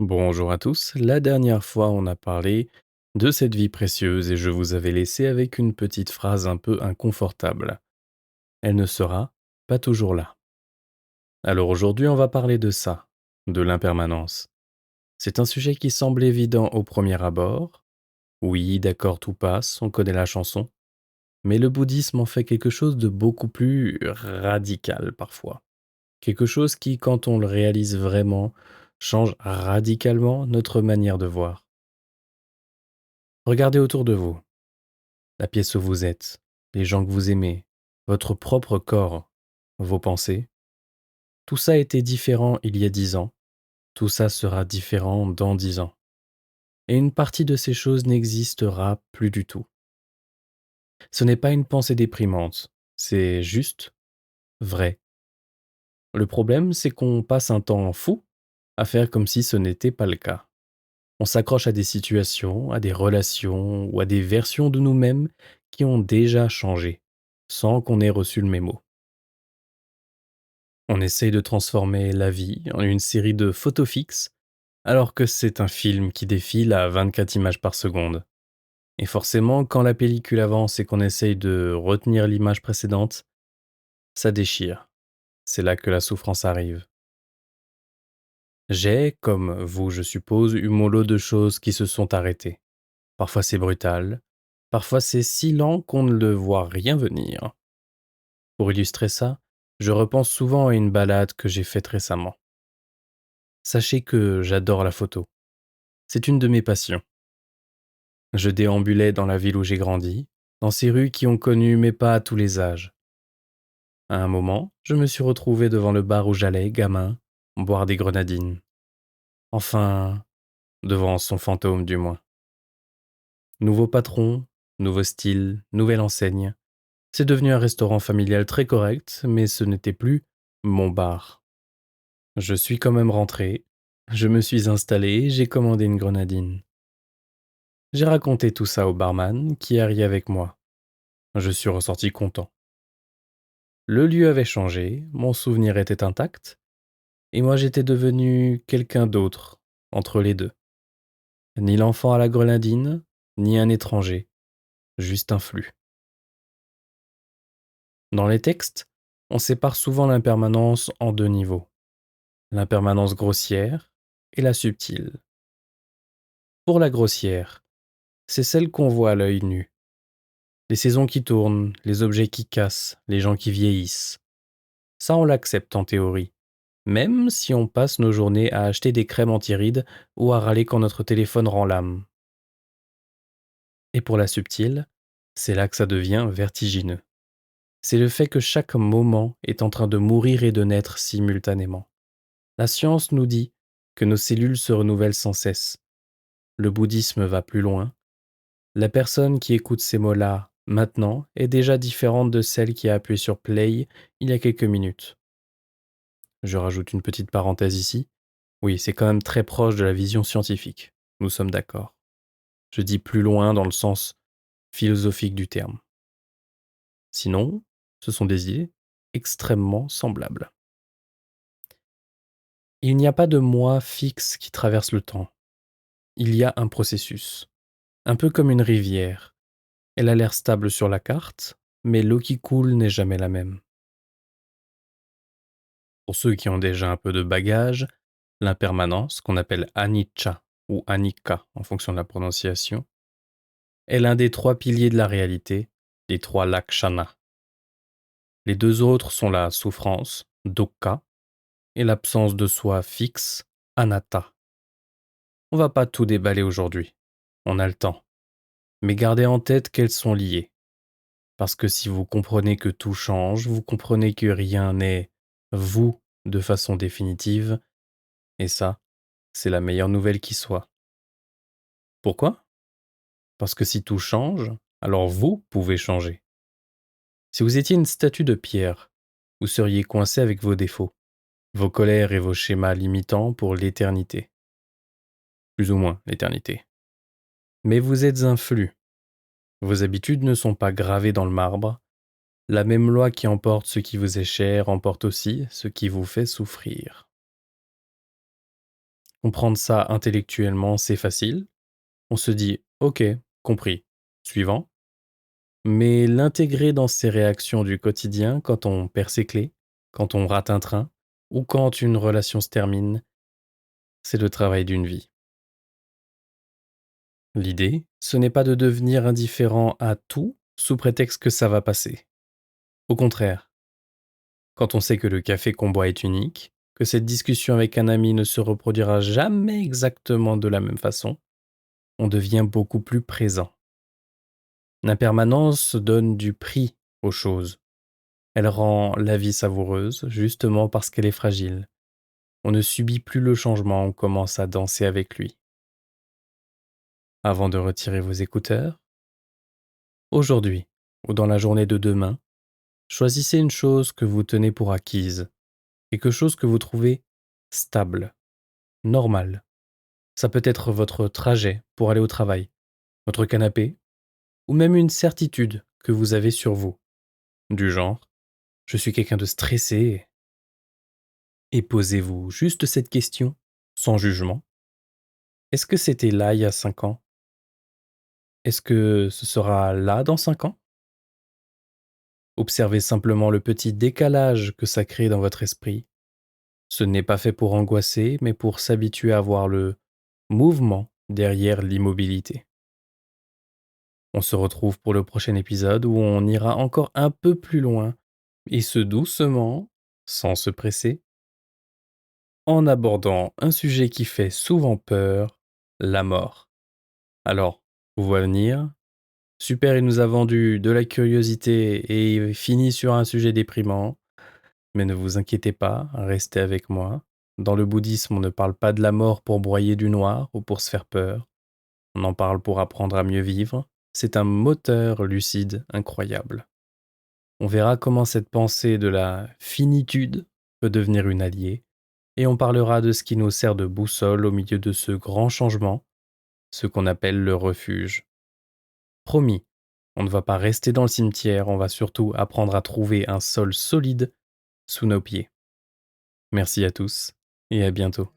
Bonjour à tous. La dernière fois, on a parlé de cette vie précieuse et je vous avais laissé avec une petite phrase un peu inconfortable. Elle ne sera pas toujours là. Alors aujourd'hui, on va parler de ça, de l'impermanence. C'est un sujet qui semble évident au premier abord. Oui, d'accord, tout passe, on connaît la chanson. Mais le bouddhisme en fait quelque chose de beaucoup plus radical parfois. Quelque chose qui, quand on le réalise vraiment, change radicalement notre manière de voir. Regardez autour de vous, la pièce où vous êtes, les gens que vous aimez, votre propre corps, vos pensées. Tout ça était différent il y a 10 ans, tout ça sera différent dans 10 ans. Et une partie de ces choses n'existera plus du tout. Ce n'est pas une pensée déprimante, c'est juste vrai. Le problème, c'est qu'on passe un temps fou à faire comme si ce n'était pas le cas. On s'accroche à des situations, à des relations ou à des versions de nous-mêmes qui ont déjà changé, sans qu'on ait reçu le mémo. On essaye de transformer la vie en une série de photos fixes, alors que c'est un film qui défile à 24 images par seconde. Et forcément, quand la pellicule avance et qu'on essaye de retenir l'image précédente, ça déchire. C'est là que la souffrance arrive. J'ai, comme vous je suppose, eu mon lot de choses qui se sont arrêtées. Parfois c'est brutal, parfois c'est si lent qu'on ne le voit rien venir. Pour illustrer ça, je repense souvent à une balade que j'ai faite récemment. Sachez que j'adore la photo. C'est une de mes passions. Je déambulais dans la ville où j'ai grandi, dans ces rues qui ont connu mes pas à tous les âges. À un moment, je me suis retrouvé devant le bar où j'allais, gamin, boire des grenadines. Enfin, devant son fantôme du moins. Nouveau patron, nouveau style, nouvelle enseigne. C'est devenu un restaurant familial très correct, mais ce n'était plus mon bar. Je suis quand même rentré, je me suis installé, j'ai commandé une grenadine. J'ai raconté tout ça au barman qui a ri avec moi. Je suis ressorti content. Le lieu avait changé, mon souvenir était intact, et moi j'étais devenu quelqu'un d'autre entre les deux. Ni l'enfant à la grenadine, ni un étranger, juste un flux. Dans les textes, on sépare souvent l'impermanence en deux niveaux, l'impermanence grossière et la subtile. Pour la grossière, c'est celle qu'on voit à l'œil nu. Les saisons qui tournent, les objets qui cassent, les gens qui vieillissent. Ça, on l'accepte en théorie. Même si on passe nos journées à acheter des crèmes anti-rides ou à râler quand notre téléphone rend l'âme. Et pour la subtile, c'est là que ça devient vertigineux. C'est le fait que chaque moment est en train de mourir et de naître simultanément. La science nous dit que nos cellules se renouvellent sans cesse. Le bouddhisme va plus loin. La personne qui écoute ces mots-là maintenant est déjà différente de celle qui a appuyé sur play il y a quelques minutes. Je rajoute une petite parenthèse ici. Oui, c'est quand même très proche de la vision scientifique. Nous sommes d'accord. Je dis plus loin dans le sens philosophique du terme. Sinon, ce sont des idées extrêmement semblables. Il n'y a pas de moi fixe qui traverse le temps. Il y a un processus. Un peu comme une rivière. Elle a l'air stable sur la carte, mais l'eau qui coule n'est jamais la même. Pour ceux qui ont déjà un peu de bagage, l'impermanence, qu'on appelle anicca ou anicca en fonction de la prononciation, est l'un des trois piliers de la réalité, les trois lakshanas. Les deux autres sont la souffrance, dukkha, et l'absence de soi fixe, anatta. On va pas tout déballer aujourd'hui, on a le temps, mais gardez en tête qu'elles sont liées. Parce que si vous comprenez que tout change, vous comprenez que rien n'est vous de façon définitive, et ça, c'est la meilleure nouvelle qui soit. Pourquoi? Parce que si tout change, alors vous pouvez changer. Si vous étiez une statue de pierre, vous seriez coincé avec vos défauts, vos colères et vos schémas limitants pour l'éternité. Plus ou moins l'éternité. Mais vous êtes un flux. Vos habitudes ne sont pas gravées dans le marbre. La même loi qui emporte ce qui vous est cher emporte aussi ce qui vous fait souffrir. Comprendre ça intellectuellement, c'est facile. On se dit: «OK, compris. Suivant». Mais l'intégrer dans ses réactions du quotidien, quand on perd ses clés, quand on rate un train ou quand une relation se termine, c'est le travail d'une vie. L'idée, ce n'est pas de devenir indifférent à tout sous prétexte que ça va passer. Au contraire, quand on sait que le café qu'on boit est unique, que cette discussion avec un ami ne se reproduira jamais exactement de la même façon, on devient beaucoup plus présent. L'impermanence donne du prix aux choses. Elle rend la vie savoureuse, justement parce qu'elle est fragile. On ne subit plus le changement, on commence à danser avec lui. Avant de retirer vos écouteurs, aujourd'hui ou dans la journée de demain, choisissez une chose que vous tenez pour acquise, quelque chose que vous trouvez stable, normal. Ça peut être votre trajet pour aller au travail, votre canapé, ou même une certitude que vous avez sur vous, du genre «Je suis quelqu'un de stressé», et posez-vous juste cette question, sans jugement. Est-ce que c'était là il y a 5 ans? Est-ce que ce sera là dans 5 ans? Observez simplement le petit décalage que ça crée dans votre esprit. Ce n'est pas fait pour angoisser, mais pour s'habituer à voir le mouvement derrière l'immobilité. On se retrouve pour le prochain épisode où on ira encore un peu plus loin, et ce doucement, sans se presser, en abordant un sujet qui fait souvent peur, la mort. Alors, vous voyez venir? Super, il nous a vendu de la curiosité et fini sur un sujet déprimant. Mais ne vous inquiétez pas, restez avec moi. Dans le bouddhisme, on ne parle pas de la mort pour broyer du noir ou pour se faire peur. On en parle pour apprendre à mieux vivre. C'est un moteur lucide incroyable. On verra comment cette pensée de la finitude peut devenir une alliée. Et on parlera de ce qui nous sert de boussole au milieu de ce grand changement, ce qu'on appelle le refuge. Promis, on ne va pas rester dans le cimetière, on va surtout apprendre à trouver un sol solide sous nos pieds. Merci à tous et à bientôt.